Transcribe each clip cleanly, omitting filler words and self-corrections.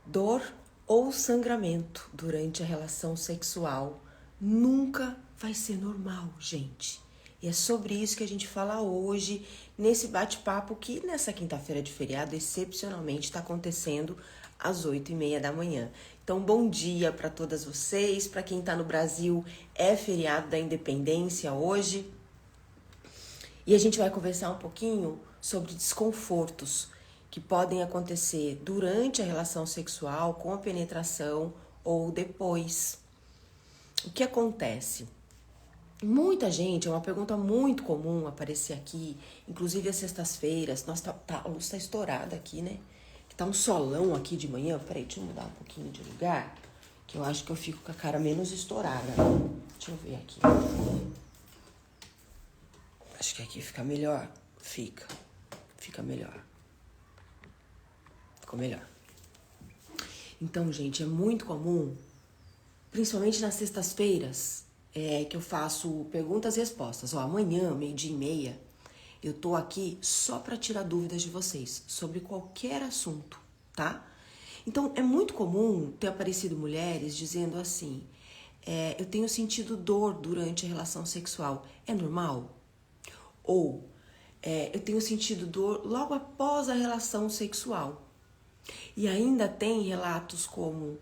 Dor ou sangramento durante a relação sexual nunca vai ser normal, gente. E é sobre isso que a gente fala hoje, nesse bate-papo que nessa quinta-feira de feriado, excepcionalmente, está acontecendo às 8h30 da manhã. Então, bom dia para todas vocês. Para quem está no Brasil, é feriado da Independência hoje. E a gente vai conversar um pouquinho sobre desconfortos que podem acontecer durante a relação sexual, com a penetração ou depois. O que acontece? Muita gente, é uma pergunta muito comum aparecer aqui, inclusive às sextas-feiras. Nossa, a luz tá estourada aqui, né? Que tá um solão aqui de manhã. Peraí, deixa eu mudar um pouquinho de lugar, que eu acho que eu fico com a cara menos estourada. Deixa eu ver aqui. Acho que aqui fica melhor. Fica melhor. Ficou melhor. Então, gente, é muito comum, principalmente nas sextas-feiras, que eu faço perguntas e respostas. Amanhã, 12h30, eu tô aqui só para tirar dúvidas de vocês sobre qualquer assunto, tá? Então, é muito comum ter aparecido mulheres dizendo assim, eu tenho sentido dor durante a relação sexual. É normal? Ou, eu tenho sentido dor logo após a relação sexual. E ainda tem relatos como,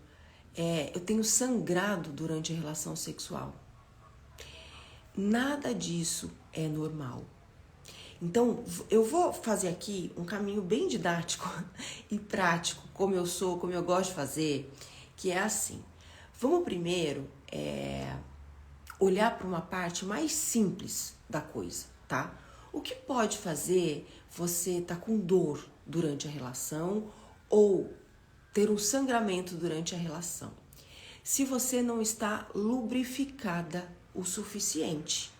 eu tenho sangrado durante a relação sexual. Nada disso é normal. Então, eu vou fazer aqui um caminho bem didático e prático, como eu sou, como eu gosto de fazer, que é assim. Vamos primeiro olhar para uma parte mais simples da coisa, tá? O que pode fazer você estar com dor durante a relação ou ter um sangramento durante a relação? Se você não está lubrificada o suficiente.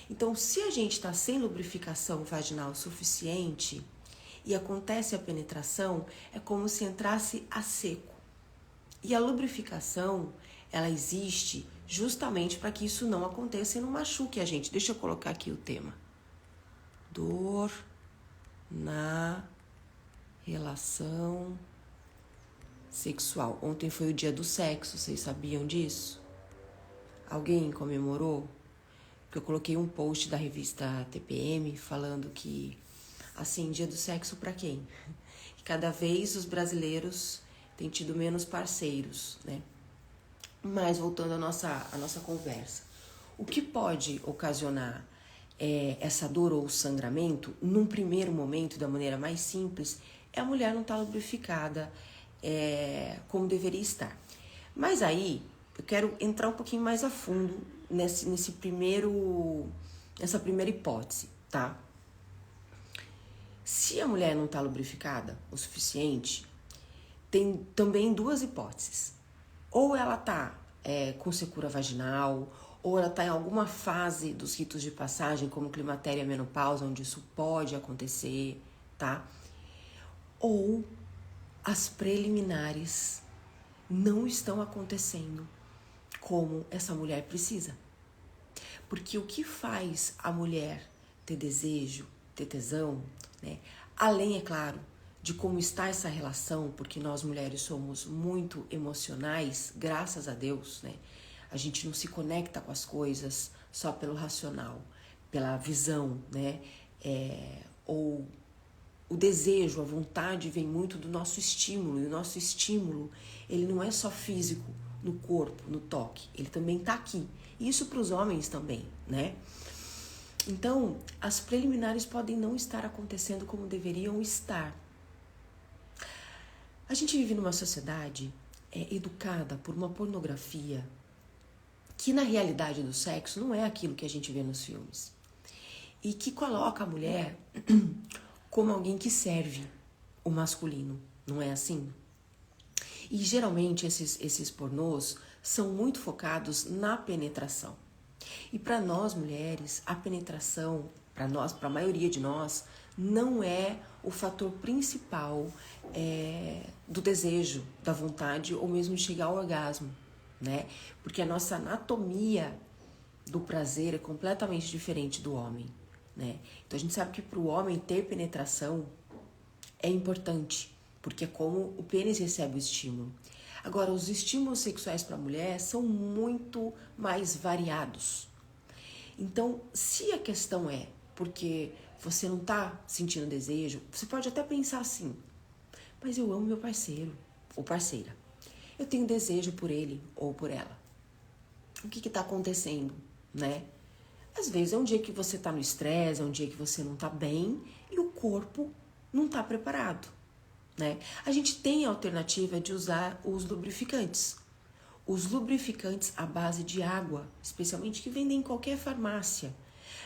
Então, se a gente está sem lubrificação vaginal suficiente e acontece a penetração, é como se entrasse a seco. E a lubrificação, ela existe justamente para que isso não aconteça e não machuque a gente. Deixa eu colocar aqui o tema. Dor na relação sexual. Ontem foi o dia do sexo, vocês sabiam disso? Alguém comemorou? Porque eu coloquei um post da revista TPM falando que, assim, dia do sexo pra quem? Que cada vez os brasileiros têm tido menos parceiros, né? Mas voltando à nossa conversa. O que pode ocasionar essa dor ou sangramento, num primeiro momento, da maneira mais simples, é a mulher não estar lubrificada como deveria estar. Mas aí, eu quero entrar um pouquinho mais a fundo nessa primeira hipótese, tá? Se a mulher não está lubrificada o suficiente, tem também duas hipóteses. Ou ela está com secura vaginal, ou ela está em alguma fase dos ritos de passagem, como climatéria e menopausa, onde isso pode acontecer, tá? Ou as preliminares não estão acontecendo como essa mulher precisa. Porque o que faz a mulher ter desejo, ter tesão, né? Além, é claro, de como está essa relação, porque nós mulheres somos muito emocionais, graças a Deus, né? A gente não se conecta com as coisas só pelo racional, pela visão, né? Ou o desejo, a vontade vem muito do nosso estímulo, e o nosso estímulo, ele não é só físico, no corpo, no toque, ele também tá aqui. Isso para os homens também, né? Então, as preliminares podem não estar acontecendo como deveriam estar. A gente vive numa sociedade educada por uma pornografia que na realidade do sexo não é aquilo que a gente vê nos filmes. E que coloca a mulher como alguém que serve o masculino, não é assim? E geralmente esses pornôs são muito focados na penetração. E para nós mulheres, a penetração, para a maioria de nós, não é o fator principal do desejo, da vontade ou mesmo de chegar ao orgasmo, né? Porque a nossa anatomia do prazer é completamente diferente do homem, né? Então a gente sabe que para o homem ter penetração é importante, porque é como o pênis recebe o estímulo. Agora, os estímulos sexuais para a mulher são muito mais variados. Então, se a questão é porque você não está sentindo desejo, você pode até pensar assim, mas eu amo meu parceiro ou parceira. Eu tenho desejo por ele ou por ela. O que está acontecendo, né? Às vezes é um dia que você está no estresse, é um dia que você não está bem e o corpo não está preparado, né? A gente tem a alternativa de usar os lubrificantes. Os lubrificantes à base de água, especialmente que vendem em qualquer farmácia.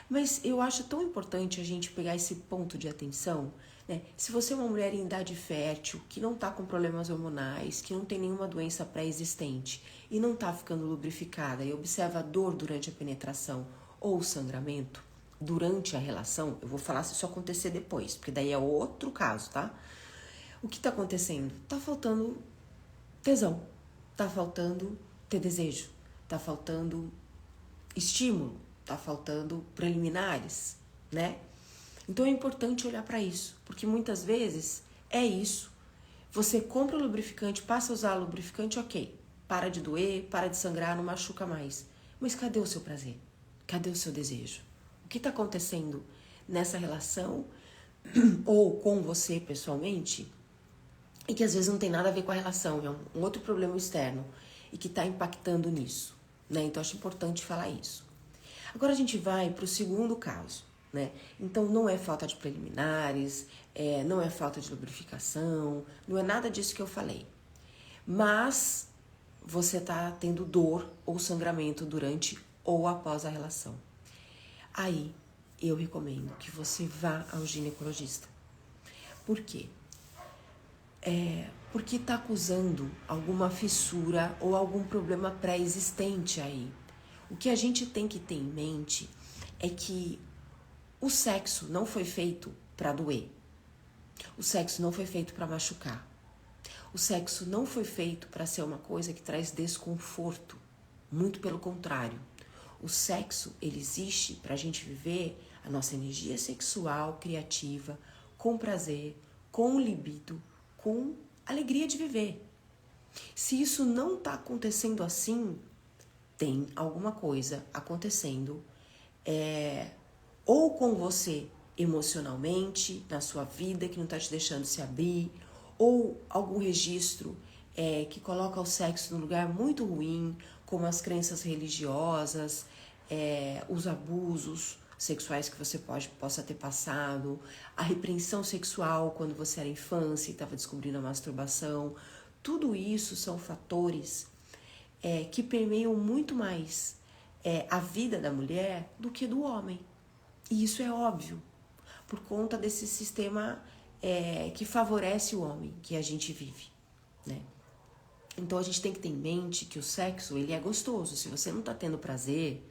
Mas eu acho tão importante a gente pegar esse ponto de atenção, né? Se você é uma mulher em idade fértil, que não está com problemas hormonais, que não tem nenhuma doença pré-existente e não está ficando lubrificada e observa a dor durante a penetração ou o sangramento durante a relação, eu vou falar se isso acontecer depois, porque daí é outro caso, tá? O que está acontecendo? Tá faltando tesão, tá faltando ter desejo, tá faltando estímulo, tá faltando preliminares, né? Então é importante olhar para isso, porque muitas vezes é isso. Você compra o lubrificante, passa a usar o lubrificante, ok. Para de doer, para de sangrar, não machuca mais. Mas cadê o seu prazer? Cadê o seu desejo? O que está acontecendo nessa relação ou com você pessoalmente e que às vezes não tem nada a ver com a relação, é um outro problema externo e que está impactando nisso, né? Então acho importante falar isso. Agora a gente vai para o segundo caso, né? Então não é falta de preliminares, não é falta de lubrificação, não é nada disso que eu falei. Mas você está tendo dor ou sangramento durante ou após a relação. Aí eu recomendo que você vá ao ginecologista. Por quê? Porque está acusando alguma fissura ou algum problema pré-existente aí. O que a gente tem que ter em mente é que o sexo não foi feito para doer. O sexo não foi feito para machucar. O sexo não foi feito para ser uma coisa que traz desconforto. Muito pelo contrário. O sexo, ele existe para a gente viver a nossa energia sexual, criativa, com prazer, com libido, com alegria de viver. Se isso não está acontecendo assim, tem alguma coisa acontecendo ou com você emocionalmente, na sua vida, que não está te deixando se abrir, ou algum registro que coloca o sexo num lugar muito ruim, como as crenças religiosas, os abusos sexuais que você possa ter passado, a repreensão sexual quando você era infância e estava descobrindo a masturbação. Tudo isso são fatores que permeiam muito mais a vida da mulher do que do homem. E isso é óbvio, por conta desse sistema que favorece o homem que a gente vive, né? Então a gente tem que ter em mente que o sexo, ele é gostoso. Se você não está tendo prazer,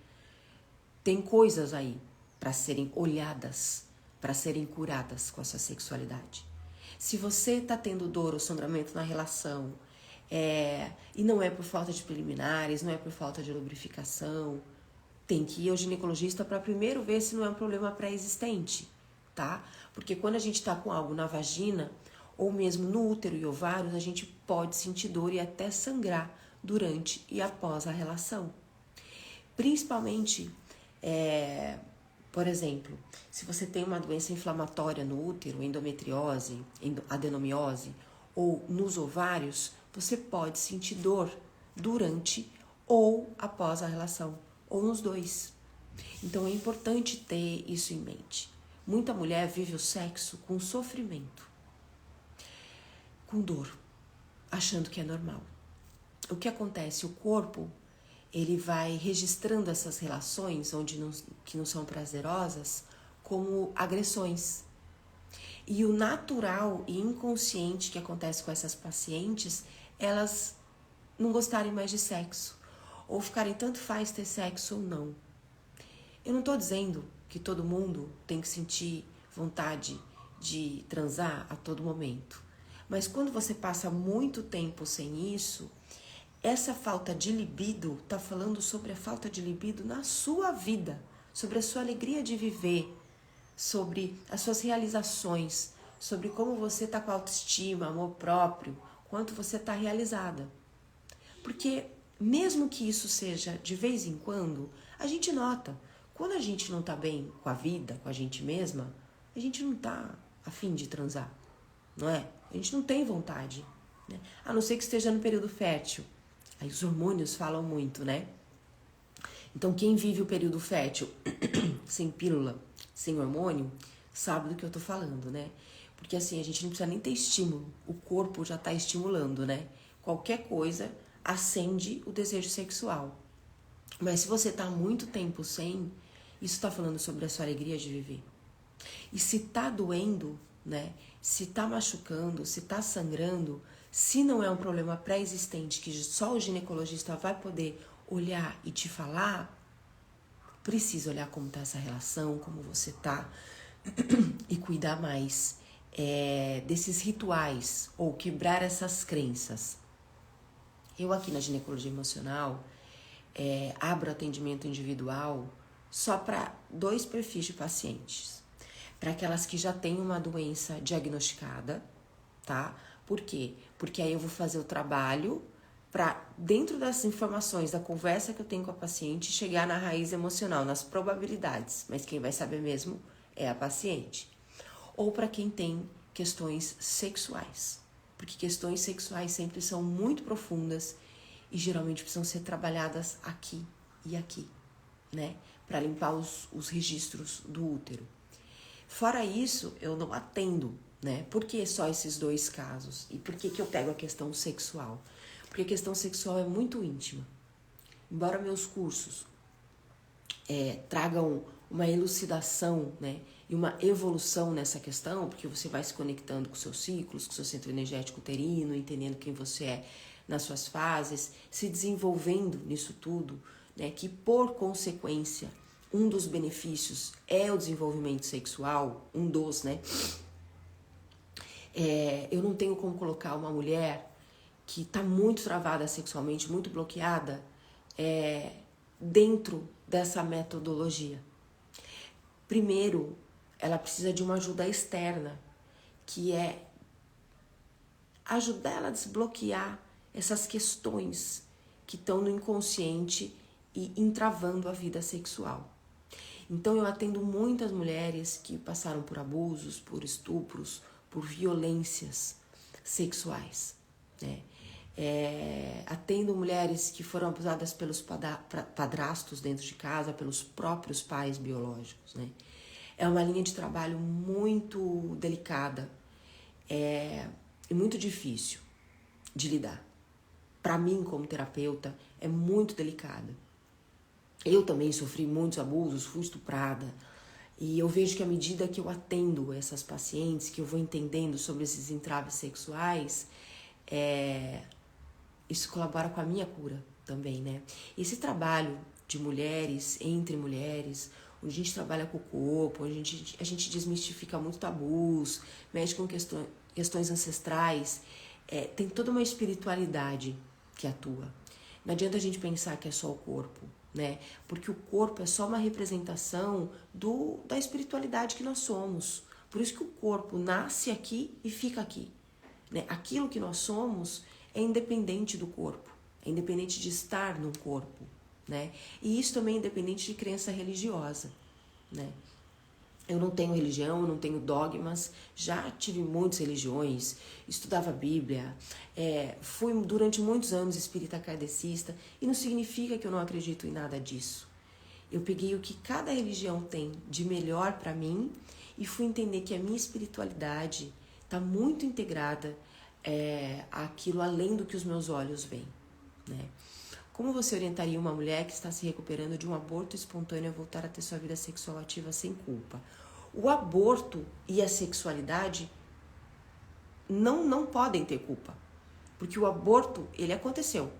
tem coisas aí para serem olhadas, para serem curadas com a sua sexualidade. Se você está tendo dor ou sangramento na relação, e não é por falta de preliminares, não é por falta de lubrificação, tem que ir ao ginecologista para primeiro ver se não é um problema pré-existente, tá? Porque quando a gente está com algo na vagina, ou mesmo no útero e ovários, a gente pode sentir dor e até sangrar durante e após a relação. Principalmente, por exemplo, se você tem uma doença inflamatória no útero, endometriose, adenomiose, ou nos ovários, você pode sentir dor durante ou após a relação, ou nos dois. Então é importante ter isso em mente. Muita mulher vive o sexo com sofrimento, com dor, achando que é normal. O que acontece? O corpo, ele vai registrando essas relações que não são prazerosas como agressões. E o natural e inconsciente que acontece com essas pacientes, elas não gostarem mais de sexo, ou ficarem tanto faz ter sexo ou não. Eu não estou dizendo que todo mundo tem que sentir vontade de transar a todo momento. Mas quando você passa muito tempo sem isso, essa falta de libido está falando sobre a falta de libido na sua vida, sobre a sua alegria de viver, sobre as suas realizações, sobre como você está com autoestima, amor próprio, quanto você está realizada. Porque mesmo que isso seja de vez em quando, a gente nota. Quando a gente não está bem com a vida, com a gente mesma, a gente não está a fim de transar, não é? A gente não tem vontade, né? A não ser que esteja no período fértil. Aí os hormônios falam muito, né? Então quem vive o período fértil sem pílula, sem hormônio, sabe do que eu tô falando, né? Porque assim, a gente não precisa nem ter estímulo, o corpo já tá estimulando, né? Qualquer coisa acende o desejo sexual. Mas se você tá há muito tempo sem, isso tá falando sobre a sua alegria de viver. E se tá doendo, né? Se tá machucando, se tá sangrando, se não é um problema pré-existente que só o ginecologista vai poder olhar e te falar, precisa olhar como tá essa relação, como você tá, e cuidar mais desses rituais ou quebrar essas crenças. Eu aqui na ginecologia emocional abro atendimento individual só para 2 perfis de pacientes. Para aquelas que já têm uma doença diagnosticada, tá? Por quê? Porque aí eu vou fazer o trabalho para, dentro das informações, da conversa que eu tenho com a paciente, chegar na raiz emocional, nas probabilidades. Mas quem vai saber mesmo é a paciente. Ou para quem tem questões sexuais. Porque questões sexuais sempre são muito profundas e geralmente precisam ser trabalhadas aqui e aqui, né? Para limpar os registros do útero. Fora isso, eu não atendo, né? Por que só esses 2 casos? E por que eu pego a questão sexual? Porque a questão sexual é muito íntima. Embora meus cursos tragam uma elucidação, né? E uma evolução nessa questão, porque você vai se conectando com seus ciclos, com seu centro energético uterino, entendendo quem você é nas suas fases, se desenvolvendo nisso tudo, né? Que por consequência, um dos benefícios é o desenvolvimento sexual, né? Eu não tenho como colocar uma mulher que está muito travada sexualmente, muito bloqueada, dentro dessa metodologia. Primeiro, ela precisa de uma ajuda externa, que é ajudar ela a desbloquear essas questões que estão no inconsciente e entravando a vida sexual. Então eu atendo muitas mulheres que passaram por abusos, por estupros, por violências sexuais, né? Atendo mulheres que foram abusadas pelos padrastos dentro de casa, pelos próprios pais biológicos, né? É uma linha de trabalho muito delicada e muito difícil de lidar. Para mim, como terapeuta, é muito delicada. Eu também sofri muitos abusos, fui estuprada. E eu vejo que à medida que eu atendo essas pacientes, que eu vou entendendo sobre esses entraves sexuais, isso colabora com a minha cura também, né? Esse trabalho de mulheres, entre mulheres, onde a gente trabalha com o corpo, onde a gente desmistifica muito tabus, mexe com questões ancestrais, tem toda uma espiritualidade que atua. Não adianta a gente pensar que é só o corpo, né? Porque o corpo é só uma representação da espiritualidade que nós somos. Por isso que o corpo nasce aqui e fica aqui, né? Aquilo que nós somos é independente do corpo, é independente de estar no corpo, né? E isso também é independente de crença religiosa, né? Eu não tenho religião, eu não tenho dogmas, já tive muitas religiões, estudava a Bíblia, fui durante muitos anos espírita kardecista, e não significa que eu não acredito em nada disso. Eu peguei o que cada religião tem de melhor para mim e fui entender que a minha espiritualidade está muito integrada àquilo além do que os meus olhos veem, né? Como você orientaria uma mulher que está se recuperando de um aborto espontâneo a voltar a ter sua vida sexual ativa sem culpa? O aborto e a sexualidade não podem ter culpa, porque o aborto, ele aconteceu,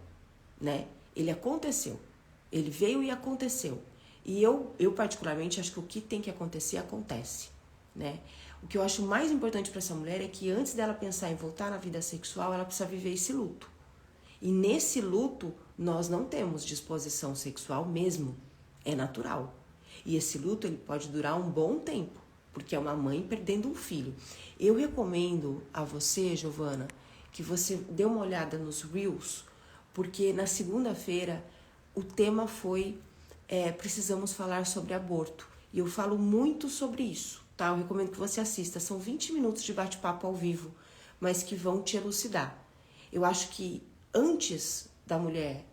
né? Ele aconteceu, ele veio e aconteceu. E eu particularmente acho que o que tem que acontecer, acontece, né? O que eu acho mais importante para essa mulher é que antes dela pensar em voltar na vida sexual, ela precisa viver esse luto. E nesse luto, nós não temos disposição sexual mesmo, é natural. E esse luto ele pode durar um bom tempo, porque é uma mãe perdendo um filho. Eu recomendo a você, Giovana, que você dê uma olhada nos Reels, porque na segunda-feira o tema foi precisamos falar sobre aborto. E eu falo muito sobre isso, tá? Eu recomendo que você assista. São 20 minutos de bate-papo ao vivo, mas que vão te elucidar. Eu acho que antes da mulher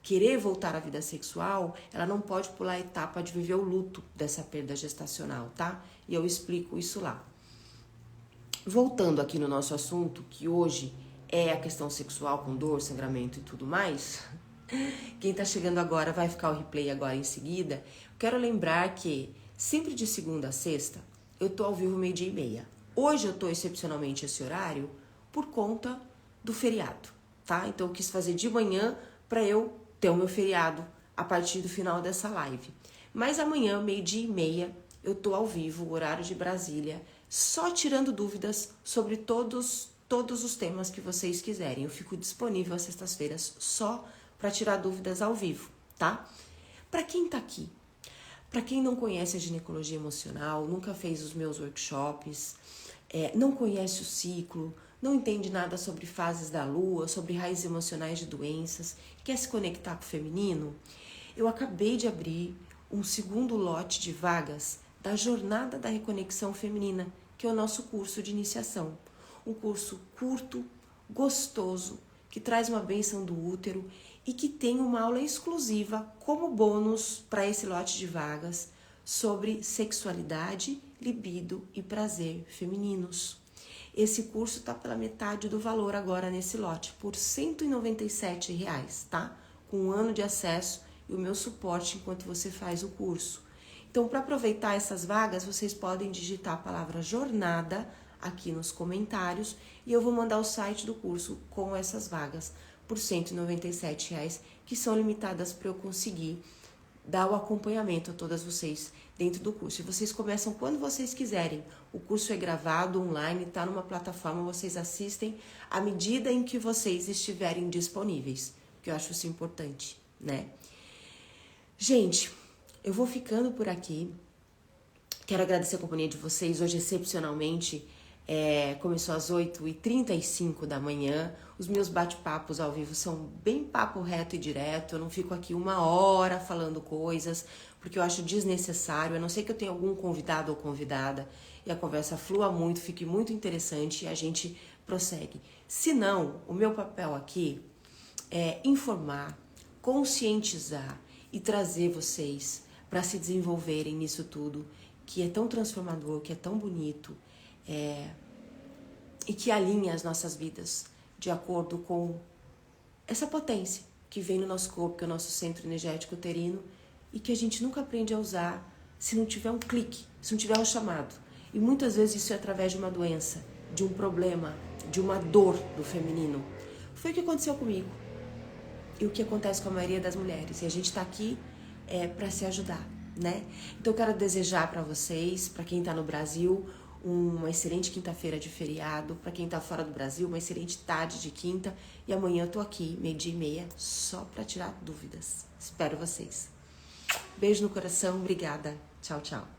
querer voltar à vida sexual, ela não pode pular a etapa de viver o luto dessa perda gestacional, tá? E eu explico isso lá. Voltando aqui no nosso assunto, que hoje é a questão sexual com dor, sangramento e tudo mais, quem tá chegando agora vai ficar o replay agora em seguida. Quero lembrar que sempre de segunda a sexta eu tô ao vivo 12:30. Hoje eu tô excepcionalmente esse horário por conta do feriado, tá? Então eu quis fazer de manhã para eu ter o meu feriado a partir do final dessa live. Mas amanhã, 12:30, eu tô ao vivo, horário de Brasília, só tirando dúvidas sobre todos os temas que vocês quiserem. Eu fico disponível às sextas-feiras só para tirar dúvidas ao vivo, tá? Para quem tá aqui, para quem não conhece a ginecologia emocional, nunca fez os meus workshops, não conhece o ciclo, não entende nada sobre fases da lua, sobre raízes emocionais de doenças, quer se conectar com o feminino, eu acabei de abrir um segundo lote de vagas da Jornada da Reconexão Feminina, que é o nosso curso de iniciação. Um curso curto, gostoso, que traz uma bênção do útero e que tem uma aula exclusiva como bônus para esse lote de vagas sobre sexualidade, libido e prazer femininos. Esse curso tá pela metade do valor agora nesse lote, por R$ 197, tá? Com 1 ano de acesso e o meu suporte enquanto você faz o curso. Então, para aproveitar essas vagas, vocês podem digitar a palavra jornada aqui nos comentários e eu vou mandar o site do curso com essas vagas por R$ 197, que são limitadas para eu conseguir dar o acompanhamento a todas vocês dentro do curso. E vocês começam quando vocês quiserem. O curso é gravado online, está numa plataforma, vocês assistem à medida em que vocês estiverem disponíveis, porque eu acho isso importante, né? Gente, eu vou ficando por aqui. Quero agradecer a companhia de vocês. Hoje, excepcionalmente, começou às 8h35 da manhã. Os meus bate-papos ao vivo são bem papo reto e direto. Eu não fico aqui 1 hora falando coisas, porque eu acho desnecessário. A não ser que eu tenha algum convidado ou convidada e a conversa flua muito, fique muito interessante e a gente prossegue. Se não, o meu papel aqui é informar, conscientizar e trazer vocês para se desenvolverem nisso tudo, que é tão transformador, que é tão bonito, e que alinha as nossas vidas de acordo com essa potência que vem no nosso corpo, que é o nosso centro energético uterino, e que a gente nunca aprende a usar se não tiver um clique, se não tiver um chamado. E muitas vezes isso é através de uma doença, de um problema, de uma dor do feminino. Foi o que aconteceu comigo e o que acontece com a maioria das mulheres. E a gente está aqui para se ajudar, né? Então eu quero desejar para vocês, para quem está no Brasil, uma excelente quinta-feira de feriado. Para quem tá fora do Brasil, uma excelente tarde de quinta. E amanhã eu tô aqui, 12:30, só para tirar dúvidas. Espero vocês. Beijo no coração, obrigada. Tchau, tchau.